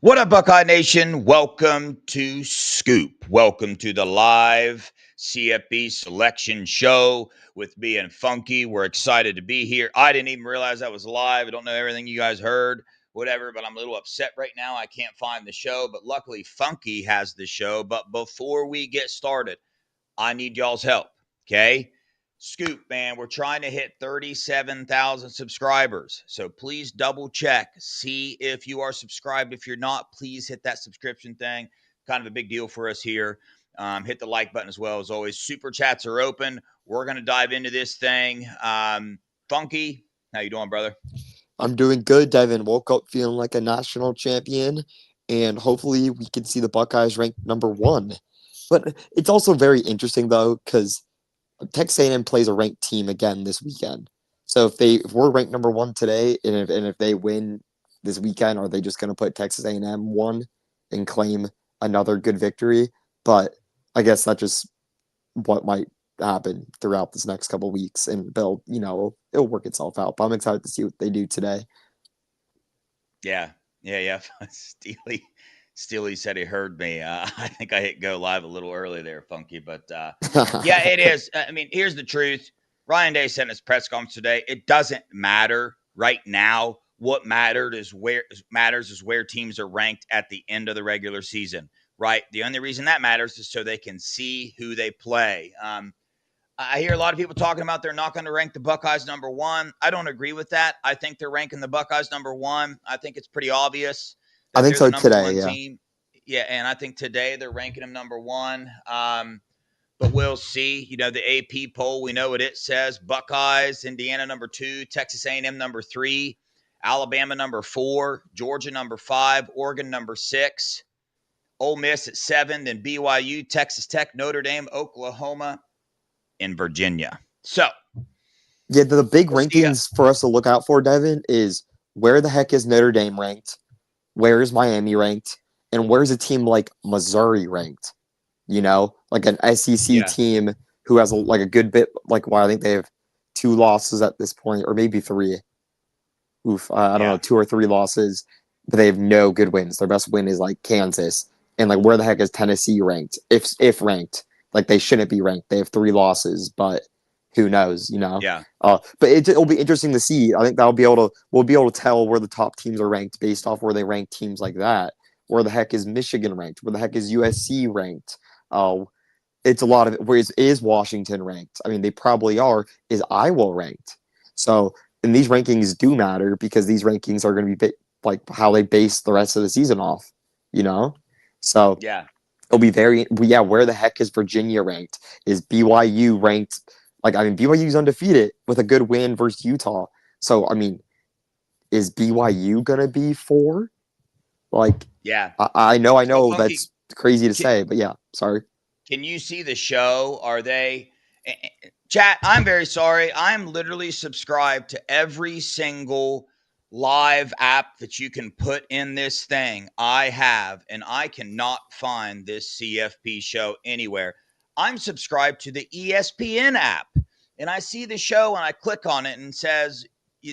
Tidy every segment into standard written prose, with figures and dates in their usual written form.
What up, Buckeye Nation? Welcome to Scoop. Welcome to the live CFP selection show with me and Funky. We're excited to be here. I didn't even realize that was live. I don't know everything you guys heard, whatever, but I'm a little upset right now. I can't find the show, but luckily Funky has the show. But before we get started, I need y'all's help, okay? Scoop, man, we're trying to hit 37,000 subscribers. So please double check, see if you are subscribed. If you're not, please hit that subscription thing. Kind of a big deal for us here. Hit the like button as well. As always, super chats are open. We're going to dive into this thing. Funky, how you doing, brother? I'm doing good, Devin. Woke up feeling like a national champion, and hopefully we can see the Buckeyes ranked number one. But it's also very interesting though, because Texas A&M plays a ranked team again this weekend. So if we're ranked number one today, and if they win this weekend, are they just going to put Texas A&M one and claim another good victory? But I guess that's just what might happen throughout this next couple of weeks, and it'll work itself out. But I'm excited to see what they do today. Yeah. Steely said he heard me. I think I hit go live a little early there, Funky. But yeah, it is. I mean, here's the truth. Ryan Day said in his press conference today, it doesn't matter right now. What matters is where teams are ranked at the end of the regular season, right? The only reason that matters is so they can see who they play. I hear a lot of people talking about they're not going to rank the Buckeyes number one. I don't agree with that. I think they're ranking the Buckeyes number one. I think it's pretty obvious I that think they're the so number today. one Yeah, team. Yeah, and I think today they're ranking them number one. But we'll see. You know, the AP poll, we know what it says. Buckeyes, Indiana number two, Texas A&M number three, Alabama number four, Georgia number five, Oregon number six, Ole Miss at seven, then BYU, Texas Tech, Notre Dame, Oklahoma, and Virginia. So yeah. The big let's see. rankings for us to look out for, Devin, is where the heck is Notre Dame ranked? Where is Miami ranked? And where's a team like Missouri ranked? Like an SEC Yeah, team who has like a good bit. I think they have two losses at this point, or maybe three. Oof, I don't know, yeah, two or three losses, but they have no good wins. Their best win is like Kansas, and like where the heck is Tennessee ranked? If ranked, like they shouldn't be ranked. They have three losses, but who knows? yeah, But it'll be interesting to see. I think we'll be able to tell where the top teams are ranked based off where they rank teams like that. Where the heck is Michigan ranked? Where the heck is USC ranked? Uh, it's a lot of it. Where is Washington ranked? I mean, they probably are. Is Iowa ranked? So, and these rankings do matter because these rankings are going to be like how they base the rest of the season off. You know, so yeah. it'll be very yeah. Where the heck is Virginia ranked? Is BYU ranked? Like, I mean, BYU's undefeated with a good win versus Utah. So, I mean, is BYU gonna be four? Like, Yeah. I So, know Funky, that's crazy to can, say, but yeah, sorry. can you see the show? Are they. Chat, I'm very sorry. I'm literally subscribed to every single live app that you can put in this thing. I have, and I cannot find this CFP show anywhere. I'm subscribed to the ESPN app, and I see the show, and I click on it, and it says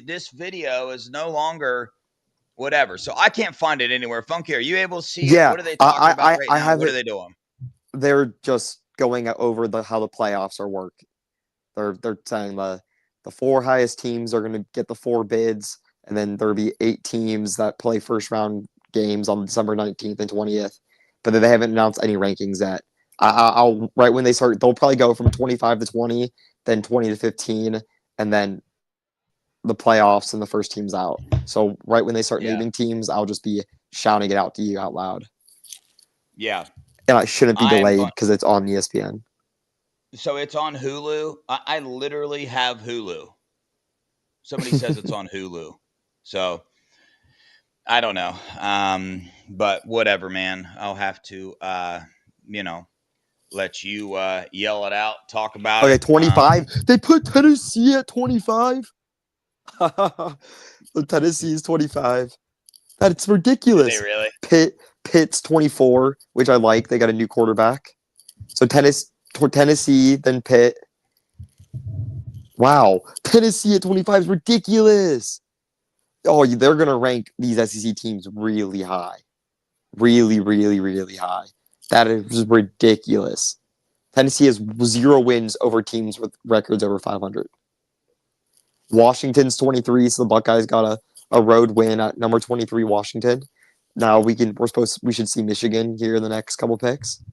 this video is no longer whatever. So I can't find it anywhere. Funky, are you able to see it? Yeah, What are they talking about right I now? have What are it. they doing? They're just going over the how the playoffs are work. They're saying the four highest teams are going to get the four bids, and then there'll be eight teams that play first round games on December 19th and 20th. But then they haven't announced any rankings yet. I'll right when they start, they'll probably go from 25 to 20, then 20 to 15, and then the playoffs and the first teams out. So right when they start Yeah. naming teams, I'll just be shouting it out to you out loud. Yeah. And it shouldn't be I'm delayed going. because it's on ESPN. So it's on Hulu. I literally have Hulu. Somebody says it's on Hulu. So I don't know. But whatever, man. I'll have to, you know, let you yell it out, talk about Okay, it. 25. They put Tennessee at 25. Tennessee is 25. That's Did they ridiculous. really? Pitt's 24, which I like. They got a new quarterback. So Tennessee, then Pitt. Wow, Tennessee at 25 is ridiculous. Oh, they're gonna rank these SEC teams really high. really, really, really high. That is ridiculous. Tennessee has 0 wins over teams with records over 500. Washington's 23, so the Buckeyes got a road win at number 23 Washington. Now we should see Michigan here in the next couple picks.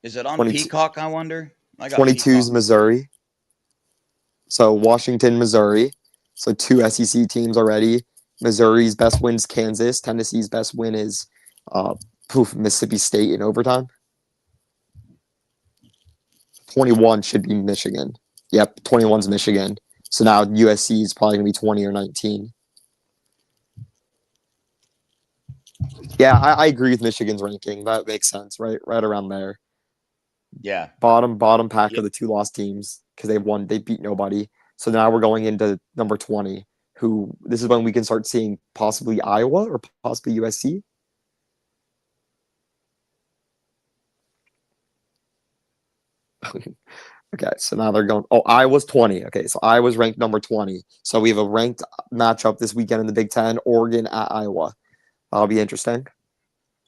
Is it on Peacock, I wonder? I got 22 is Peacock. Missouri. So Washington, Missouri. So 2 SEC teams already. Missouri's best win is Kansas. Tennessee's best win is Mississippi State in overtime. 21 should be Michigan. Yep, 21's Michigan. So now USC is probably going to be 20 or 19. Yeah, I agree with Michigan's ranking. That makes sense, right? Right around there. Yeah. Bottom pack of the 2 lost teams because they beat nobody. So now we're going into number 20, who this is when we can start seeing possibly Iowa or possibly USC. Okay, so now they're going. Oh, Iowa's 20. Okay, so Iowa's ranked number 20. So we have a ranked matchup this weekend in the Big Ten, Oregon at Iowa. That'll be interesting.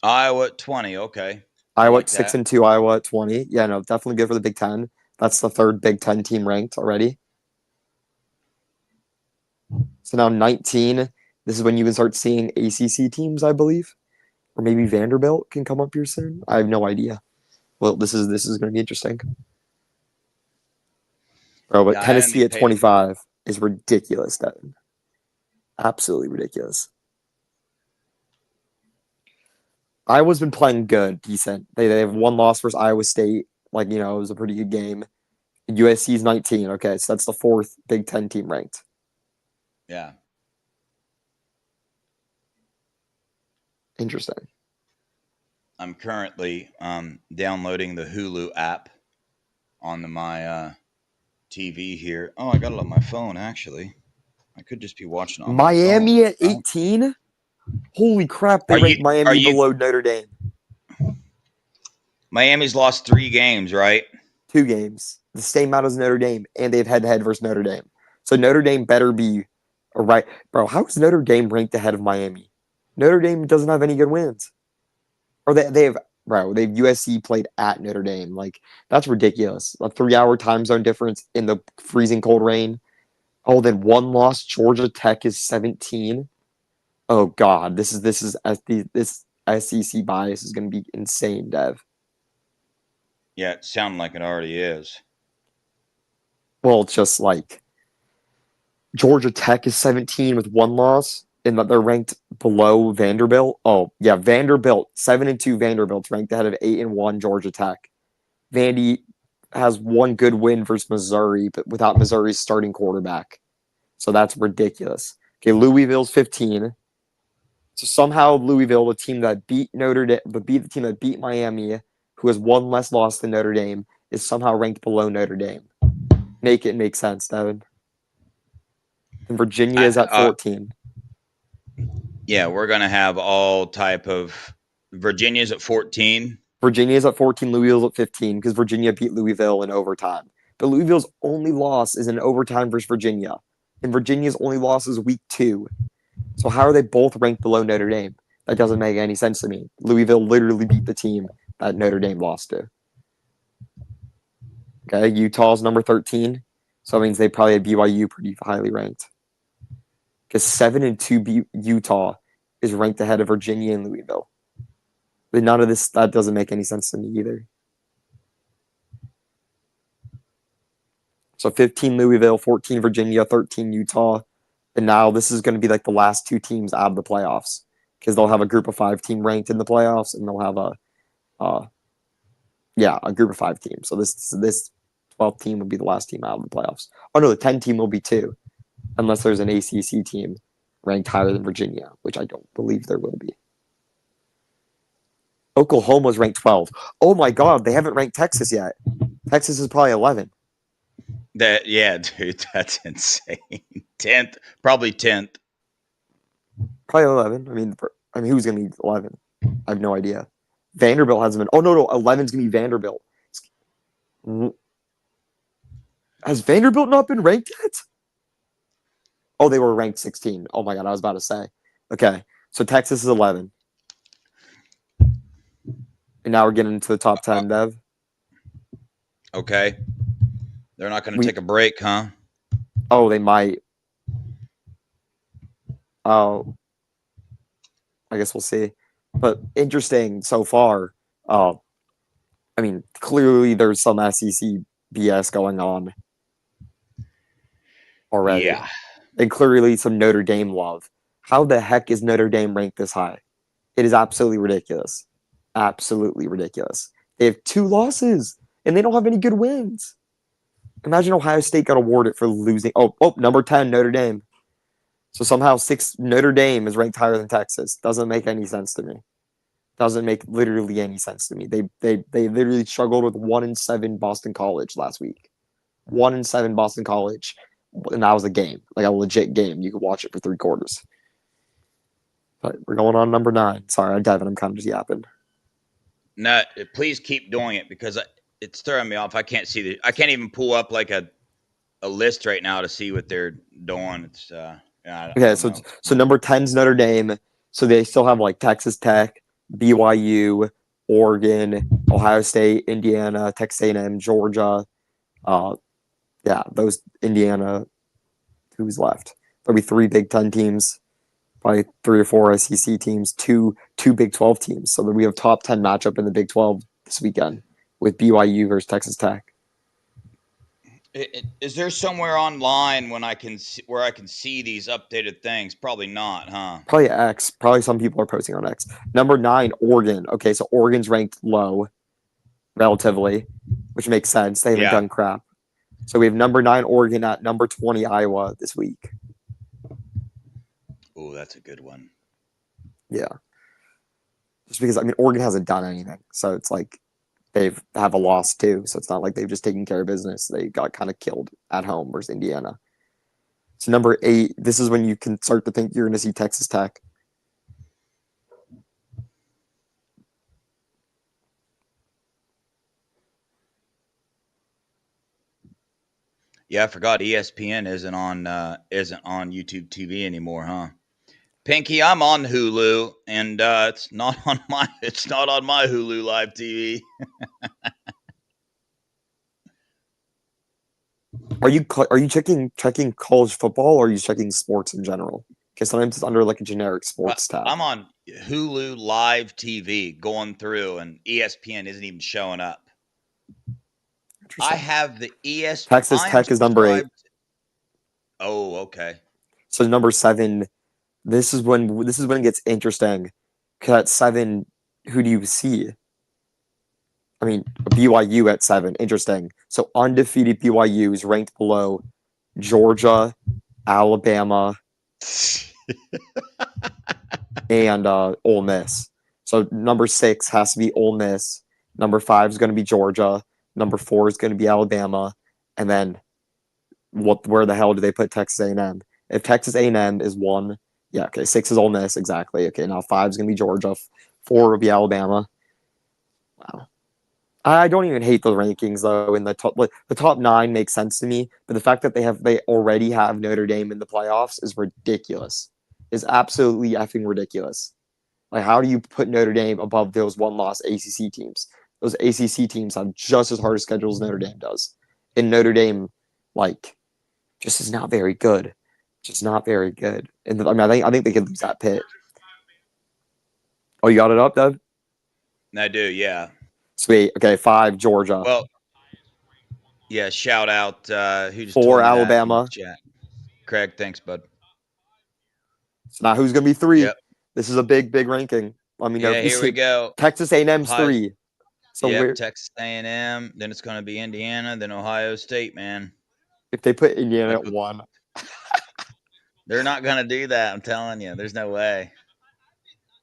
Iowa at 20. Okay. Iowa like at 6-2, Iowa at 20. Yeah, no, definitely good for the Big Ten. That's the 3rd Big Ten team ranked already. So now 19. This is when you can start seeing ACC teams, I believe, or maybe Vanderbilt can come up here soon. I have no idea. Well, this is going to be interesting. Bro, but Tennessee at 25 is ridiculous, Devin. Absolutely ridiculous. Iowa's been playing good, decent. They have 1 loss versus Iowa State. Like, it was a pretty good game. USC's 19. Okay, so that's the 4th Big Ten team ranked. Yeah. Interesting. I'm currently downloading the Hulu app on my TV here. Oh, I got it on my phone, actually. I could just be watching on Miami my phone. at 18? Holy crap, they ranked Miami below Notre Dame. Miami's lost 3 games, right? 2 games. The same amount as Notre Dame, and they've head-to-head versus Notre Dame. So Notre Dame better be right. Bro, how is Notre Dame ranked ahead of Miami? Notre Dame doesn't have any good wins. Or they have USC played at Notre Dame. Like, that's ridiculous. A 3-hour time zone difference in the freezing cold rain. Oh, then 1 loss. Georgia Tech is 17. Oh God, this SEC bias is going to be insane, Dev. Yeah, it sounds like it already is. Well, it's just like Georgia Tech is 17 with 1 loss, and that they're ranked below Vanderbilt. Oh yeah, Vanderbilt 7-2. Vanderbilt's ranked ahead of 8-1 Georgia Tech. Vandy has 1 good win versus Missouri, but without Missouri's starting quarterback. So that's ridiculous. Okay, Louisville's 15. So somehow Louisville, the team that beat the team that beat Miami, who has 1 less loss than Notre Dame, is somehow ranked below Notre Dame. Make it make sense, Devin. And Virginia is at 14. Yeah, we're gonna have all type of. Virginia's at 14. Virginia's at 14. Louisville's at 15 because Virginia beat Louisville in overtime. But Louisville's only loss is in overtime versus Virginia, and Virginia's only loss is week 2. So how are they both ranked below Notre Dame? That doesn't make any sense to me. Louisville literally beat the team that Notre Dame lost to. Okay, Utah's number 13. So that means they probably had BYU pretty highly ranked. Because 7-2 Utah is ranked ahead of Virginia and Louisville. But none of this, that doesn't make any sense to me either. So 15 Louisville, 14 Virginia, 13 Utah. And now this is going to be like the last 2 teams out of the playoffs. Because they'll have a group of 5 team ranked in the playoffs, and they'll have a group of 5 teams. So this 12th team will be the last team out of the playoffs. Oh no, the 10 team will be 2. Unless there's an ACC team ranked higher than Virginia, which I don't believe there will be. Oklahoma's ranked 12. Oh my God, they haven't ranked Texas yet. Texas is probably 11. Yeah, dude, that's insane. 10th, probably 10th. Probably 11. I mean, who's going to be 11? I have no idea. Vanderbilt hasn't been. Oh no, 11's going to be Vanderbilt. Has Vanderbilt not been ranked yet? Oh, they were ranked 16. Oh my God, I was about to say. Okay, so Texas is 11. And now we're getting into the top 10, Dev. Okay. They're not going to take a break, huh? Oh, they might. Oh, I guess we'll see. But interesting so far. I mean, clearly there's some SEC BS going on already. Yeah. And clearly some Notre Dame love. How the heck is Notre Dame ranked this high? It is absolutely ridiculous. Absolutely ridiculous. They have 2 losses, and they don't have any good wins. Imagine Ohio State got awarded for losing. Oh, number 10, Notre Dame. So somehow Notre Dame is ranked higher than Texas. Doesn't make any sense to me. Doesn't make literally any sense to me. They literally struggled with 1-7 Boston College last week. 1-7 Boston College, and that was a game, like a legit game. You could watch it for 3 quarters. But we're going on number 9. Sorry, Devin, I'm kind of just yapping. No, please keep doing it because it's throwing me off. I can't see I can't even pull up like a list right now to see what they're doing. It's okay. So number 10's Notre Dame. So they still have like Texas Tech, BYU, Oregon, Ohio State, Indiana, Texas A&M, Georgia. Those Indiana. Who's left? There'll be 3 Big Ten teams, probably 3 or 4 SEC teams, two Big 12 teams. So that we have top 10 matchup in the Big 12 this weekend with BYU versus Texas Tech. Is there somewhere online where I can see these updated things? Probably not, huh? Probably X. Probably some people are posting on X. Number 9, Oregon. Okay, so Oregon's ranked low, relatively, which makes sense. They haven't done crap. So we have number 9 Oregon at number 20 Iowa this week. Oh, that's a good one. Yeah. Just because, I mean, Oregon hasn't done anything. So it's like they have a loss too. So it's not like they've just taken care of business. They got kind of killed at home versus Indiana. So number 8, this is when you can start to think you're going to see Texas Tech. Yeah, I forgot ESPN isn't on YouTube TV anymore, huh? Pinky, I'm on Hulu, and it's not on my Hulu Live TV. Are you checking college football, or are you checking sports in general? Because sometimes it's under like a generic sports tab. I'm on Hulu Live TV going through, and ESPN isn't even showing up. I have the ESPN. Texas Tech is number 8. Oh, okay. So number 7. This is when it gets interesting. Because at 7, who do you see? I mean, BYU at 7. Interesting. So undefeated BYU is ranked below Georgia, Alabama, and Ole Miss. So number 6 has to be Ole Miss. Number 5 is going to be Georgia. Number 4 is going to be Alabama. And then where the hell do they put Texas A&M? If Texas A&M is 1, 6 is Ole Miss, exactly. Okay, now 5 is going to be Georgia. 4 will be Alabama. Wow. I don't even hate the rankings though. In the top 9 makes sense to me, but the fact that they already have Notre Dame in the playoffs is ridiculous. Is absolutely effing ridiculous. Like, how do you put Notre Dame above those 1-loss ACC teams? Those ACC teams have just as hard a schedule as Notre Dame does, and Notre Dame, like, just is not very good. Just not very good. And I mean, I think they could lose at Pitt. Oh, you got it up, Dev? I do, yeah. Sweet. Okay, 5 Georgia. Well, yeah. Shout out who just 4 Alabama. Craig, thanks, bud. So now who's going to be 3? Yep. This is a big ranking. I mean, here we go. Texas A&M's 3. So Texas A&M. Then it's going to be Indiana. Then Ohio State, man. If they put Indiana at 1, they're not going to do that. I'm telling you, there's no way.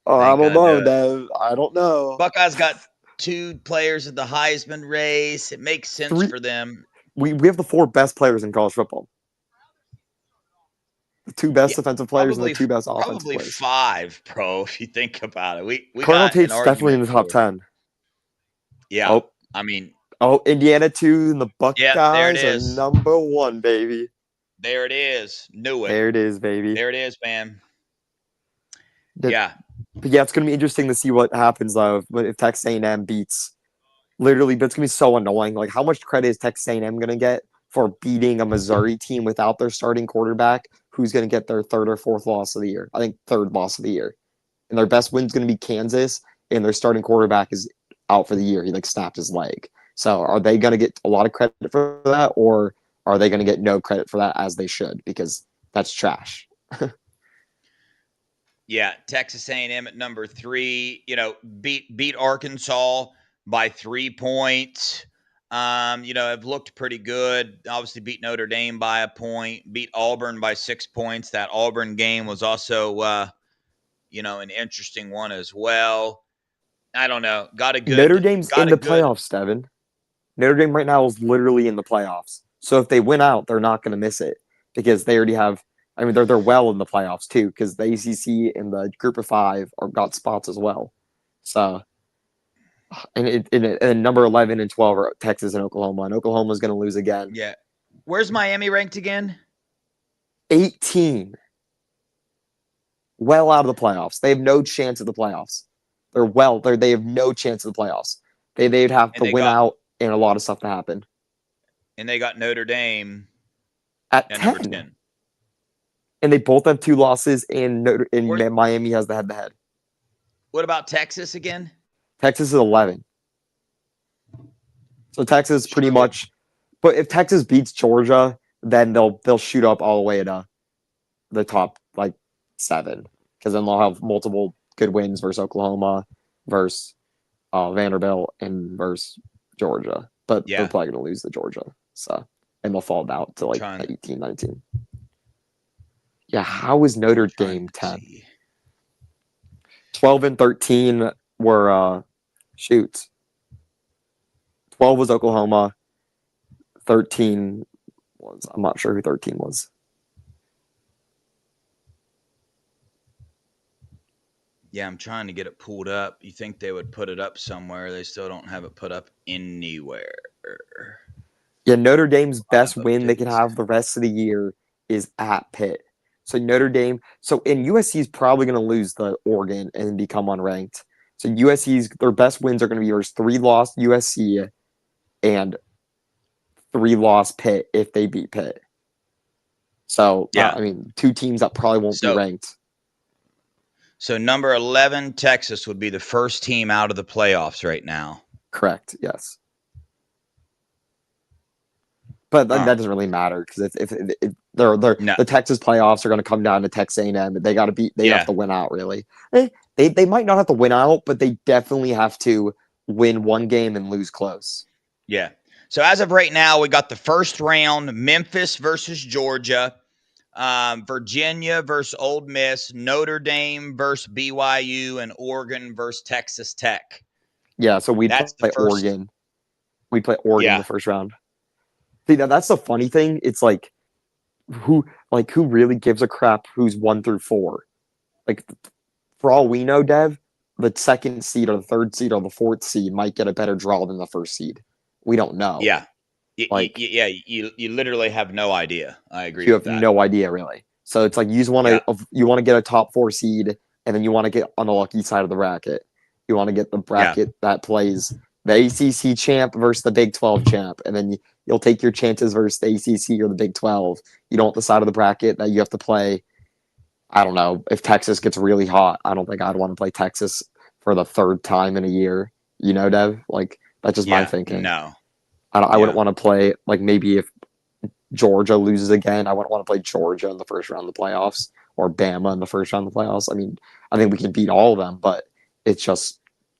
Oh, I don't know, Dev. I don't know. Buckeyes got 2 players at the Heisman race. It makes sense for them. We have the 4 best players in college football. The 2 best defensive players and the 2 best offensive players. Probably 5, bro, if you think about it. We Colonel Tate's definitely in the top 10. Yeah. I mean. Indiana 2 and the Buckeyes there it is. are number 1, baby. There it is. Knew it. There it is, baby. There it is, man. Yeah. But yeah, it's going to be interesting to see what happens though if Texas A&M beats literally. But it's going to be so annoying. Like, how much credit is Texas A&M going to get for beating a Missouri team without their starting quarterback? Who's going to get their third or fourth loss of the year? I think third loss of the year. And their best win's going to be Kansas, and their starting quarterback is out for the year. He like snapped his leg. So are they going to get a lot of credit for that, or are they going to get no credit for that as they should? Because that's trash. Yeah, Texas A&M at number 3, beat Arkansas by 3 points. Have looked pretty good. Obviously beat Notre Dame by a point, beat Auburn by 6 points. That Auburn game was also, an interesting one as well. I don't know. Notre Dame's in the playoffs, Devin. Notre Dame right now is literally in the playoffs. So if they win out, they're not going to miss it because they already have. I mean, they're well in the playoffs too because the ACC and the Group of 5 are got spots as well. So, and number 11 and 12 are Texas and Oklahoma, and Oklahoma's going to lose again. Yeah. Where's Miami ranked again? 18. Well out of the playoffs. They have no chance at the playoffs. They have no chance at the playoffs. They'd have to win out and a lot of stuff to happen. And they got Notre Dame at 10. Number 10. And they both have 2 losses, and Miami has the head-to-head. What about Texas again? Texas is 11. So Texas pretty much. But if Texas beats Georgia, then they'll shoot up all the way to the top 7, because then they'll have multiple good wins versus Oklahoma, versus Vanderbilt, and versus Georgia. But they're probably going to lose to Georgia. So, and they'll fall down to 18, 19. Yeah, how is Notre Dame 10? 12 and 13 were 12 was Oklahoma. 13 was, I'm not sure who 13 was. Yeah, I'm trying to get it pulled up. You think they would put it up somewhere? They still don't have it put up anywhere. Yeah, Notre Dame's best win they can have the rest of the year is at Pitt. So Notre Dame, and USC is probably going to lose the Oregon and become unranked. So their best wins are going to be versus 3-loss USC and 3-loss Pitt if they beat Pitt. So, yeah. 2 teams that probably won't be ranked. So number 11, Texas, would be the first team out of the playoffs right now. Correct, yes. But that doesn't really matter because if the Texas playoffs are going to come down to Texas A&M, they got to beat. They have to win out. Really, they might not have to win out, but they definitely have to win one game and lose close. Yeah. So as of right now, we got the first round: Memphis versus Georgia, Virginia versus Ole Miss, Notre Dame versus BYU, and Oregon versus Texas Tech. Yeah. So we play Oregon. We play Oregon in the first round. See, that's the funny thing. It's who really gives a crap who's 1 through 4? For all we know, Dev, the 2nd seed or the 3rd seed or the 4th seed might get a better draw than the 1st seed. We don't know. Yeah. You literally have no idea. I agree. You have no idea, really. So it's you just want to get a top 4 seed, and then you want to get on the lucky side of the bracket. You want to get the bracket that plays the ACC champ versus the Big 12 champ, and then you'll take your chances versus the ACC or the Big 12. You don't want the side of the bracket that you have to play. I don't know. If Texas gets really hot, I don't think I'd want to play Texas for the 3rd time in a year. You know, Dev? That's just my thinking. No. I wouldn't want to play, maybe if Georgia loses again, I wouldn't want to play Georgia in the first round of the playoffs or Bama in the first round of the playoffs. I think we can beat all of them, but it's just,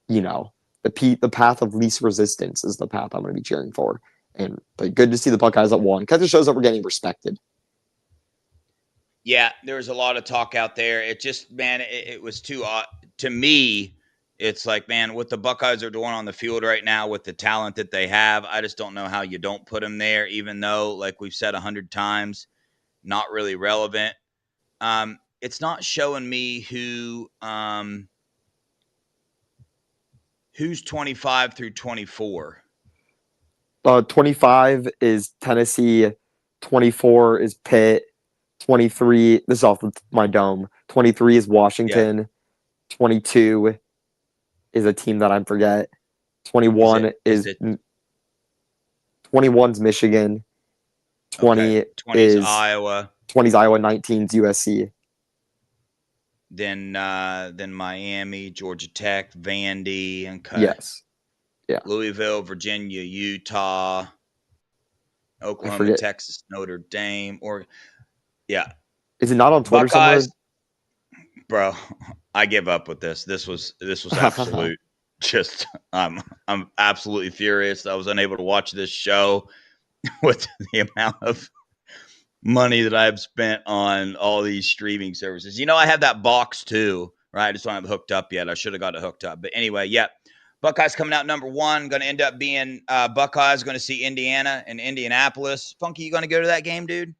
the path of least resistance is the path I'm going to be cheering for. But good to see the Buckeyes at 1 because it shows that we're getting respected. Yeah, there was a lot of talk out there. It just, it was too odd. To me, it's what the Buckeyes are doing on the field right now with the talent that they have, I just don't know how you don't put them there, even though, like we've said 100 times, not really relevant. It's not showing me who's 25 through 24. 25 is Tennessee, 24 is Pitt, 23. This is off my dome. 23 is Washington. 22 is a team that I forget. 21 Is is it 21's Michigan. okay? 20 20's is Iowa, 20's Iowa. 19's USC. then Miami, Georgia Tech, Vandy, okay. Yes. Yeah. Louisville, Virginia, Utah, I Oklahoma, forget. Texas, Notre Dame, or yeah, Is it not on Twitter somewhere? Buckeyes, bro. I give up with this. This was absolute. Just I'm absolutely furious. I was unable to watch this show with the amount of money that I've spent on all these streaming services. I have that box too, right? I just don't have it hooked up yet. I should have got it hooked up. But anyway, yeah. Buckeyes coming out number one. Going to end up being Buckeyes going to see Indiana and Indianapolis. Funky, you going to go to that game, dude?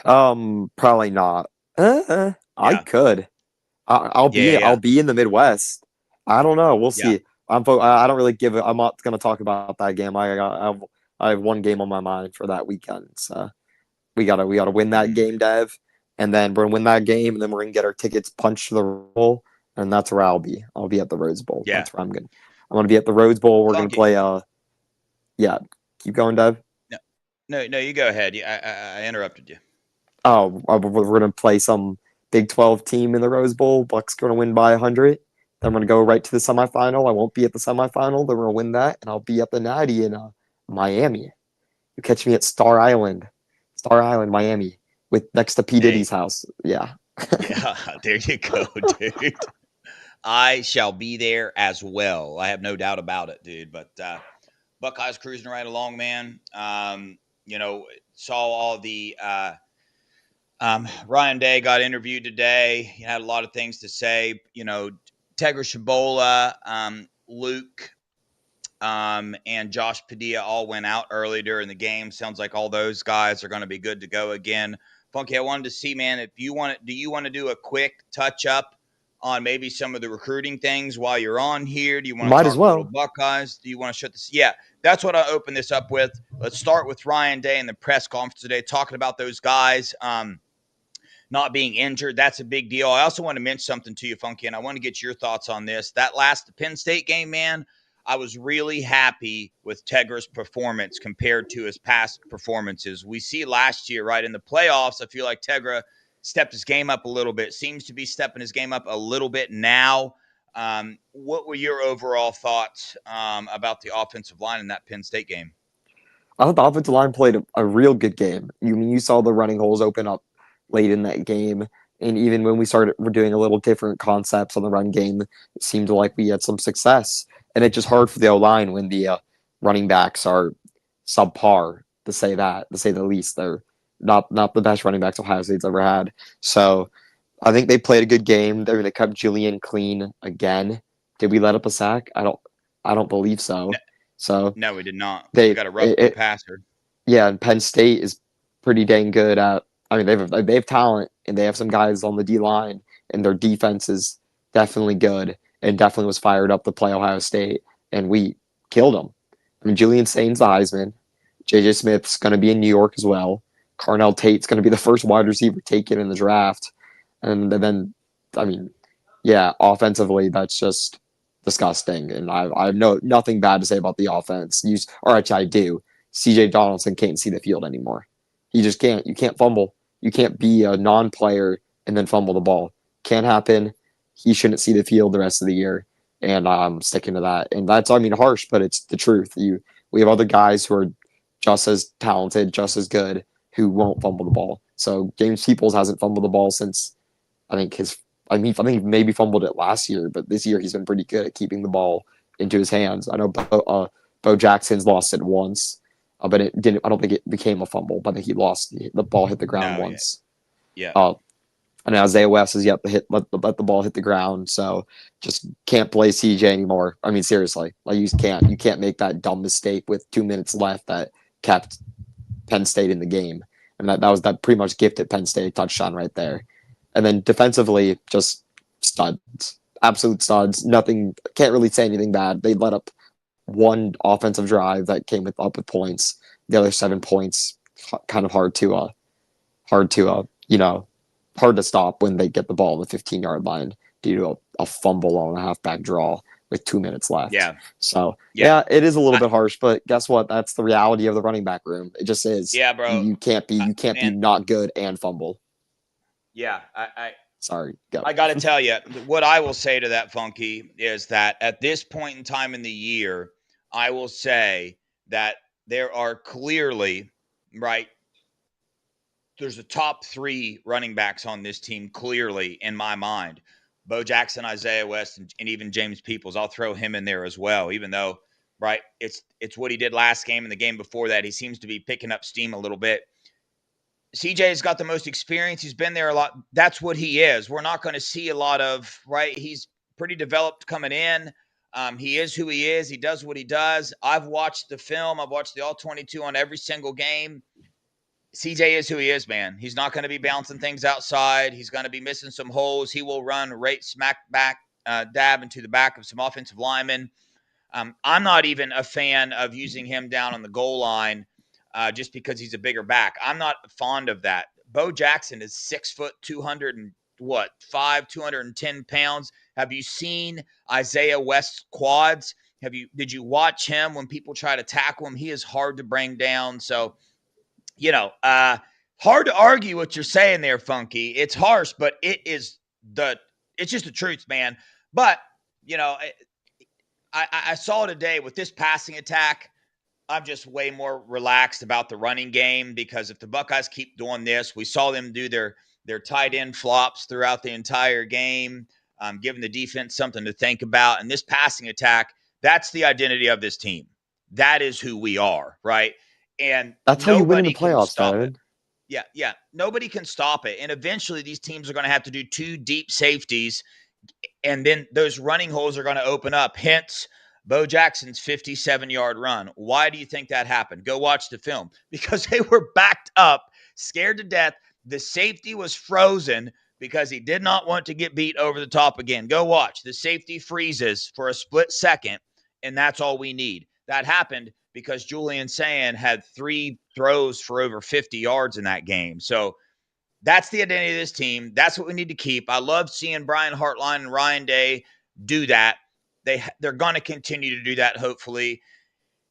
Probably not. I Yeah. could. I'll Yeah, yeah, be yeah. I'll be in the Midwest. I don't know. We'll Yeah. see. I don't really give it. I'm not gonna talk about that game. I have one game on my mind for that weekend. So we gotta win that Mhm. game, Dev, and then we're gonna win that game, and then we're gonna get our tickets punched to the Rose Bowl, and that's where I'll be. I'll be at the Rose Bowl. Yeah. That's where I'm gonna be at the Rose Bowl. We're gonna Funky. play. Yeah. Keep going, Dev. No, no, you go ahead. I interrupted you. Oh, we're gonna play some Big 12 team in the Rose Bowl. Buck's gonna win by 100. Then we're gonna go right to the semifinal. I won't be at the semifinal. Then we're gonna win that, and I'll be at the Natty in Miami. You catch me at Star Island, Miami, with next to P Hey, Diddy's house. Yeah. yeah, there you go, dude. I shall be there as well. I have no doubt about it, dude. But Buckeyes cruising right along, man. Saw all the Ryan Day got interviewed today. He had a lot of things to say. Tegra Shabola, Luke, and Josh Padilla all went out early during the game. Sounds like all those guys are going to be good to go again. Funky, I wanted to see, man, if you want do you want to do a quick touch up on maybe some of the recruiting things while you're on here? Do you want to Might as talk a little well. Buckeyes? Do you want to shut this? Yeah, that's what I open this up with. Let's start with Ryan Day in the press conference today, talking about those guys. Not being injured. That's a big deal. I also want to mention something to you, Funky, and I want to get your thoughts on this. That last Penn State game, man, I was really happy with Tegra's performance compared to his past performances. We see last year, right, in the playoffs, I feel like Tegra stepped his game up a little bit, seems to be stepping his game up a little bit now. What were your overall thoughts about the offensive line in that Penn State game? I thought the offensive line played a real good game. You saw the running holes open up late in that game. And even when we're doing a little different concepts on the run game, it seemed like we had some success. And it's just hard for the O line when the running backs are subpar, to say the least. They're not the best running backs Ohio State's ever had. So I think they played a good game. They're going to keep Julian clean again. Did we let up a sack? I don't believe so. No, So no, we did not. We they got a rough good passer. yeah, and Penn State is pretty dang good at. I mean, they have talent and they have some guys on the D line, and their defense is definitely good and definitely was fired up to play Ohio State, and we killed them. I mean, Julian Sain's the Heisman. JJ Smith's going to be in New York as well. Carnell Tate's going to be the first wide receiver taken in the draft, and then, I mean, yeah, offensively that's just disgusting, and I have nothing bad to say about the offense. Or actually, I do. CJ Donaldson can't see the field anymore. He just can't. You can't fumble. You can't be a non-player and then fumble the ball. Can't happen. He shouldn't see the field the rest of the year, and I'm sticking to that. And that's, I mean, harsh, but it's the truth. We have other guys who are just as talented, just as good, who won't fumble the ball. So James Peoples hasn't fumbled the ball since I think I think he maybe fumbled it last year, but this year he's been pretty good at keeping the ball into his hands. I know Bo Jackson's lost it once, but it didn't. I don't think it became a fumble. But I think he lost the ball hit the ground No, once. yeah. And Isaiah West has yet to let the ball hit the ground. So just can't play CJ anymore. I mean, seriously, like you can't make that dumb mistake with 2 minutes left that kept Penn State in the game, and that was that pretty much gifted Penn State touchdown right there. And then defensively, just studs, absolute studs. Nothing, can't really say anything bad. They let up one offensive drive that came up with points. The other 7 points, kind of hard to stop when they get the ball on the 15-yard line. due to a fumble on a halfback draw with 2 minutes left. Yeah. So Yeah. it is a little I, bit harsh, but guess what? That's the reality of the running back room. It just is. yeah, bro. You can't be Man. not good and fumble. Yeah. Sorry, go. I got to tell you, what I will say to that, Funky, is that at this point in time in the year, I will say that there are clearly, right, there's a top 3 running backs on this team, clearly, in my mind. Bo Jackson, Isaiah West, and even James Peoples. I'll throw him in there as well, even though, right, it's what he did last game and the game before that. He seems to be picking up steam a little bit. CJ's got the most experience. He's been there a lot. That's what he is. We're not going to see a lot of, right? He's pretty developed coming in. He is who he is. He does what he does. I've watched the film. I've watched the all 22 on every single game. CJ is who he is, man. He's not going to be bouncing things outside. He's going to be missing some holes. He will run right smack back, dab into the back of some offensive linemen. I'm not even a fan of using him down on the goal line just because he's a bigger back. I'm not fond of that. Bo Jackson is 6 foot, 200 and what, 210 pounds. Have you seen Isaiah West's quads? Did you watch him when people try to tackle him? He is hard to bring down. So, hard to argue what you're saying there, Funky. It's harsh, but it's just the truth, man. But, I saw today with this passing attack, I'm just way more relaxed about the running game because if the Buckeyes keep doing this, we saw them do their tight end flops throughout the entire game, giving the defense something to think about. And this passing attack, that's the identity of this team. That is who we are, right? And that's how you win in the nobody can playoffs, stop David. it. Yeah. Nobody can stop it. And eventually these teams are going to have to do 2 deep safeties, and then those running holes are going to open up. Hence, Bo Jackson's 57-yard run. Why do you think that happened? Go watch the film. Because they were backed up, scared to death. The safety was frozen because he did not want to get beat over the top again. Go watch. The safety freezes for a split second, and that's all we need. That happened because Julian Sand had 3 throws for over 50 yards in that game. So that's the identity of this team. That's what we need to keep. I love seeing Brian Hartline and Ryan Day do that. They're going to continue to do that, hopefully.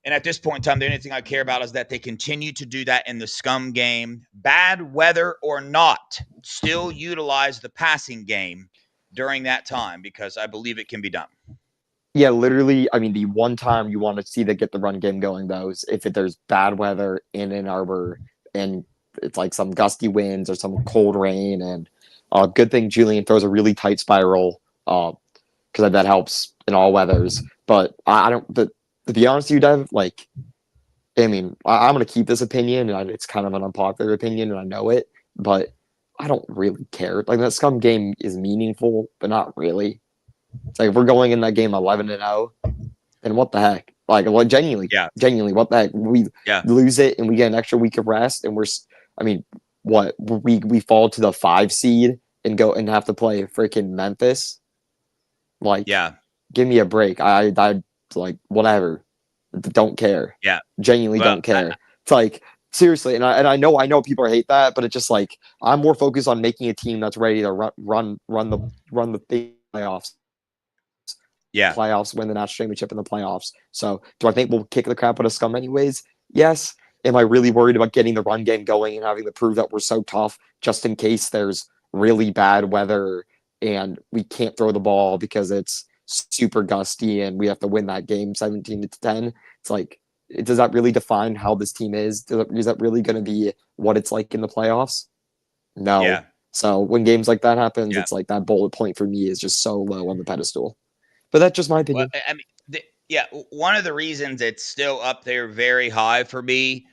And at this point in time, the only thing I care about is that they continue to do that in the scum game. Bad weather or not, still utilize the passing game during that time because I believe it can be done. Yeah, literally. I mean, the one time you want to see that get the run game going, though, is if there's bad weather in Ann Arbor and it's like some gusty winds or some cold rain. And good thing Julian throws a really tight spiral because that helps in all weathers. But I don't. But to be honest with you, Dev, like, I mean, I'm going to keep this opinion, and it's kind of an unpopular opinion, and I know it, but I don't really care. Like, that scum game is meaningful, but not really. It's like if we're going in that game 11-0, and what the heck? Like, well, genuinely, what the heck? We lose it, and we get an extra week of rest, and what? We fall to the 5 seed and go and have to play freaking Memphis. Like, give me a break. I like whatever. Don't care. Yeah, genuinely don't care. It's like seriously, and I know people hate that, but it's just like I'm more focused on making a team that's ready to run the playoffs. Yeah, playoffs, win the national championship in the playoffs. So, do I think we'll kick the crap out of scum anyways? Yes. Am I really worried about getting the run game going and having to prove that we're so tough just in case there's really bad weather and we can't throw the ball because it's super gusty and we have to win that game 17-10? It's like, does that really define how this team is? Is that really going to be what it's like in the playoffs? No. Yeah. So when games like that happens, it's like that bullet point for me is just so low on the pedestal. But that's just my opinion. Well, I mean, one of the reasons it's still up there very high for me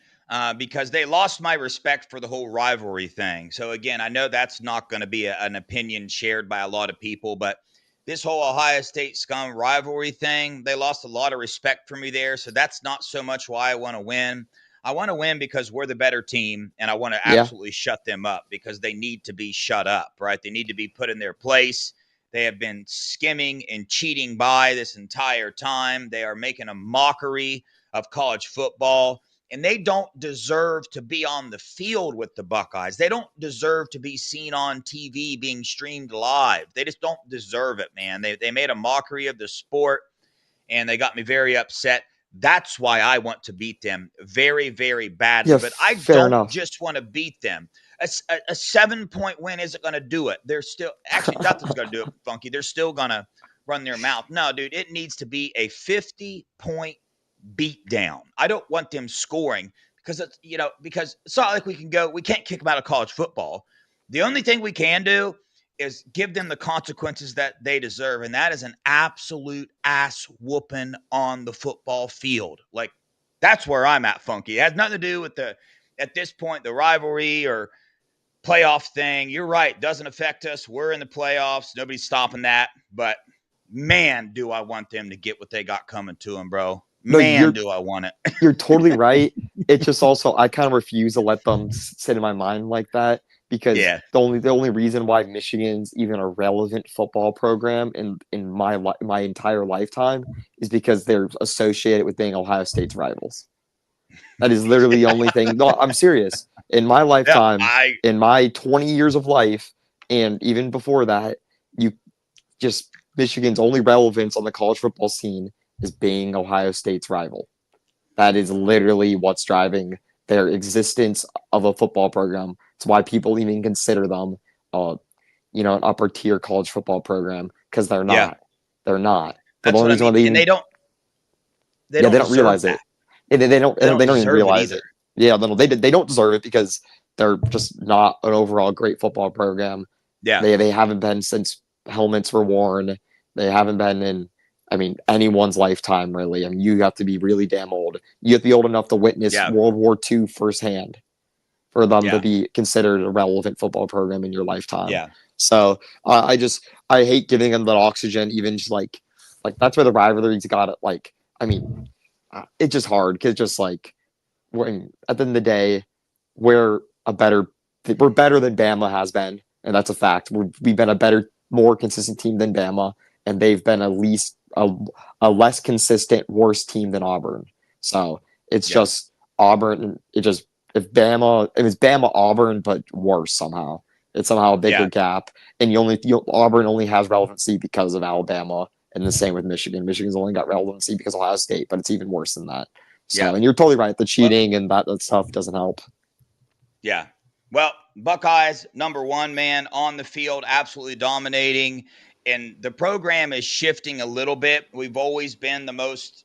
because they lost my respect for the whole rivalry thing. So again, I know that's not going to be an opinion shared by a lot of people, but this whole Ohio State scum rivalry thing, they lost a lot of respect for me there. So that's not so much why I want to win. I want to win because we're the better team, and I want to absolutely shut them up because they need to be shut up, right? They need to be put in their place. They have been skimming and cheating by this entire time. They are making a mockery of college football. and they don't deserve to be on the field with the Buckeyes. They don't deserve to be seen on TV being streamed live. They just don't deserve it, man. They made a mockery of the sport, and they got me very upset. That's why I want to beat them very, very badly. Yeah, But I fair don't enough. just want to beat them. A 7-point win isn't going to do it. They're still, actually, nothing's going to do it, Funky. They're still going to run their mouth. No, dude, it needs to be a 50-point beat down. I don't want them scoring because it's, because it's not like we can't kick them out of college football. The only thing we can do is give them the consequences that they deserve, and that is an absolute ass whooping on the football field. Like, that's where I'm at, Funky. It has nothing to do with at this point, the rivalry or playoff thing. You're right. Doesn't affect us. We're in the playoffs. Nobody's stopping that. But man, do I want them to get what they got coming to them, bro. No, Man, do I want it. you're totally right. It's just also I kind of refuse to let them sit in my mind like that because Yeah. the only reason why Michigan's even a relevant football program in my entire lifetime is because they're associated with being Ohio State's rivals. That is literally the only thing. No, I'm serious. In my lifetime, in my 20 years of life, and even before that, Michigan's only relevance on the college football scene is being Ohio State's rival. That is literally what's driving their existence of a football program. It's why people even consider them, an upper tier college football program because they're not. Yeah. They're not. That's what I mean. And they don't realize that. it. And they don't even realize it. Yeah, they don't deserve it because they're just not an overall great football program. Yeah. They haven't been since helmets were worn. They haven't been in anyone's lifetime, really. You have to be really damn old. You have to be old enough to witness World War II firsthand for them to be considered a relevant football program in your lifetime. Yeah. So I hate giving them that oxygen, even just like that's where the rivalries got it. It's just hard because just when at the end of the day, we're better than Bama has been, and that's a fact. We've been a better, more consistent team than Bama, and they've been at least a less consistent, worse team than Auburn. So it's just Auburn. It was Bama Auburn, but worse somehow. It's somehow a bigger gap, and Auburn only has relevancy because of Alabama, and the same with Michigan. Michigan's only got relevancy because of Ohio State, but it's even worse than that. So, and you're totally right. The cheating and that stuff doesn't help. Yeah. Well, Buckeyes, number one, man, on the field, absolutely dominating. And the program is shifting a little bit. We've always been the most,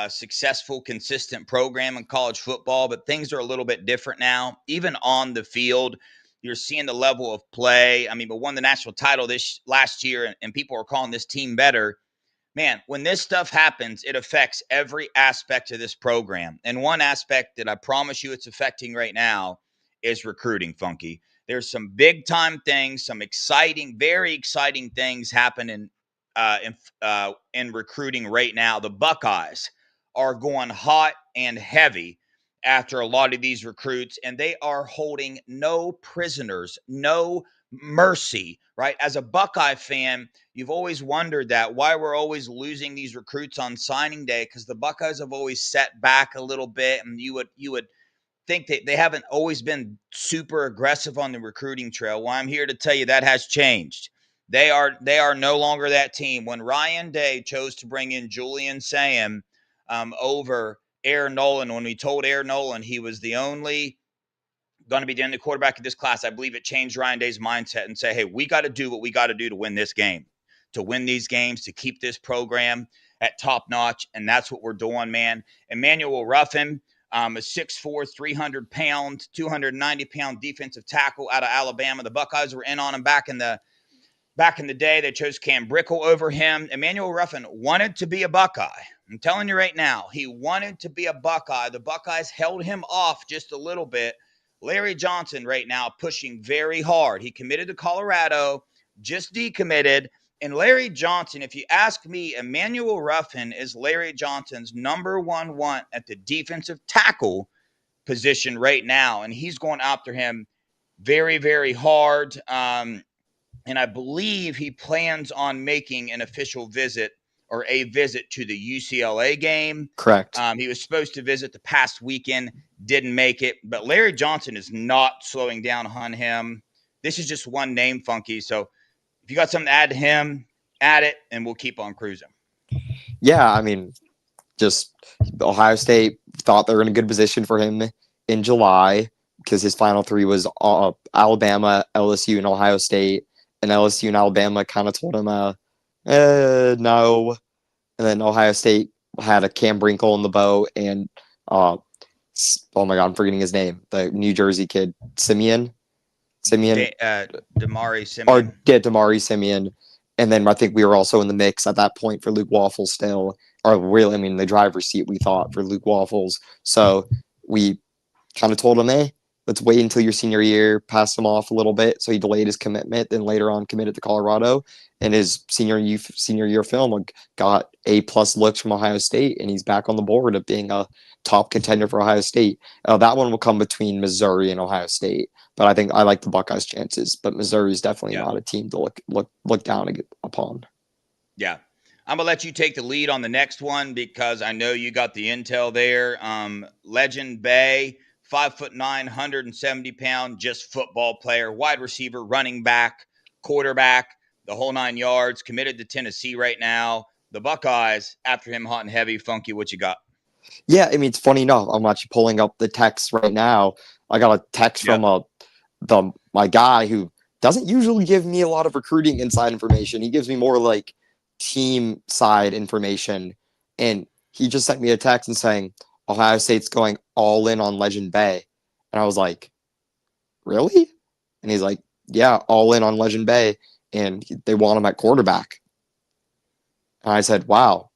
successful, consistent program in college football, but things are a little bit different now. Even on the field, you're seeing the level of play. We won the national title last year, and people are calling this team better. Man, when this stuff happens, it affects every aspect of this program. And one aspect that I promise you it's affecting right now is recruiting, Funky. There's some big time things, some exciting, very exciting things happening in recruiting right now. The Buckeyes are going hot and heavy after a lot of these recruits, and they are holding no prisoners, no mercy, right? As a Buckeye fan, you've always wondered why we're always losing these recruits on signing day, because the Buckeyes have always set back a little bit, and you would think that they haven't always been super aggressive on the recruiting trail. Well, I'm here to tell you that has changed. They are no longer that team. When Ryan Day chose to bring in Julian Sam over Aaron Nolan, when we told Aaron Nolan he was the only going to be the quarterback of this class, I believe it changed Ryan Day's mindset and say, hey, we got to do what we got to do to win this game, to win these games, to keep this program at top notch. And that's what we're doing, man. Emmanuel Ruffin, a 6'4", 300-pound, 290-pound defensive tackle out of Alabama. The Buckeyes were in on him back in the day. They chose Cam Brickle over him. Emmanuel Ruffin wanted to be a Buckeye. I'm telling you right now, he wanted to be a Buckeye. The Buckeyes held him off just a little bit. Larry Johnson right now pushing very hard. He committed to Colorado, just decommitted. And Larry Johnson, if you ask me, Emmanuel Ruffin is Larry Johnson's number one want at the defensive tackle position right now. And he's going after him very, very hard. And I believe he plans on making an official visit or a visit to the UCLA game. Correct. He was supposed to visit the past weekend, didn't make it. But Larry Johnson is not slowing down on him. This is just one name, Funky. So if you got something to add to him, add it, and we'll keep on cruising. Yeah, I mean, just Ohio State thought they were in a good position for him in July because his final three was Alabama, LSU, and Ohio State. And LSU and Alabama kind of told him, no. And then Ohio State had a Cam Brinkle in the boat, and oh my God, I'm forgetting his name. The New Jersey kid, Simeon, Damari Simeon. Or Damari Simeon. And then I think we were also in the mix at that point for Luke Waffles still, or really, I mean, the driver's seat we thought for Luke Waffles. So we kind of told him, let's wait until your senior year, pass him off a little bit. So he delayed his commitment, then later on committed to Colorado. And his senior year film got A+ looks from Ohio State, and he's back on the board of being a top contender for Ohio State. That one will come between Missouri and Ohio State, but I think I like the Buckeyes' chances. But Missouri is definitely not a team to look down upon. Yeah. I'm going to let you take the lead on the next one because I know you got the intel there. Legend Bay, 5'9", 170-pound, just football player, wide receiver, running back, quarterback, the whole 9 yards, committed to Tennessee right now. The Buckeyes, after him hot and heavy. Funky, what you got? Yeah, I mean, it's funny enough. I'm actually pulling up the text right now. I got a text from my guy who doesn't usually give me a lot of recruiting inside information. He gives me more like team side information. And he just sent me a text and saying, Ohio State's going all in on Legend Bay. And I was like, really? And he's like, yeah, all in on Legend Bay. And they want him at quarterback. And I said, wow.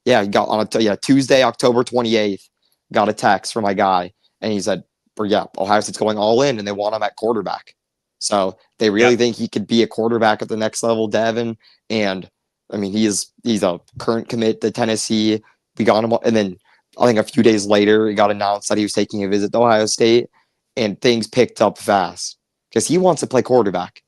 Yeah, he got on Tuesday, October 28th, got a text from my guy. And he said, Ohio State's going all in and they want him at quarterback. So they really think he could be a quarterback at the next level, Devin. And I mean, he's a current commit to Tennessee. We got him, and then I think a few days later, it got announced that he was taking a visit to Ohio State, and things picked up fast because he wants to play quarterback.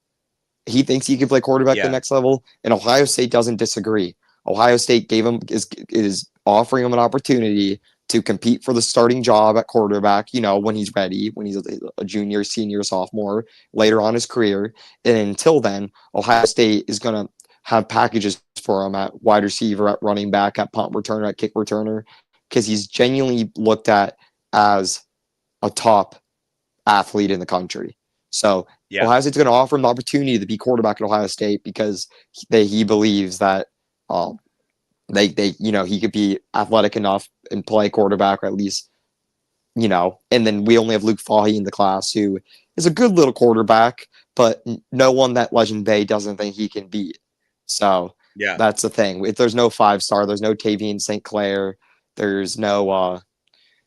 He thinks he can play quarterback at the next level, and Ohio State doesn't disagree. Ohio State is offering him an opportunity to compete for the starting job at quarterback, when he's ready, when he's a junior, senior, sophomore, later on his career. And until then, Ohio State is going to have packages for him at wide receiver, at running back, at punt returner, at kick returner, because he's genuinely looked at as a top athlete in the country. So Ohio State's going to offer him the opportunity to be quarterback at Ohio State because he believes that he could be athletic enough and play quarterback, or at least, and then we only have Luke Fahey in the class, who is a good little quarterback, but no one that Legend Bay doesn't think he can beat. So that's the thing. If there's no 5-star, there's no Tavian St. Clair, there's no,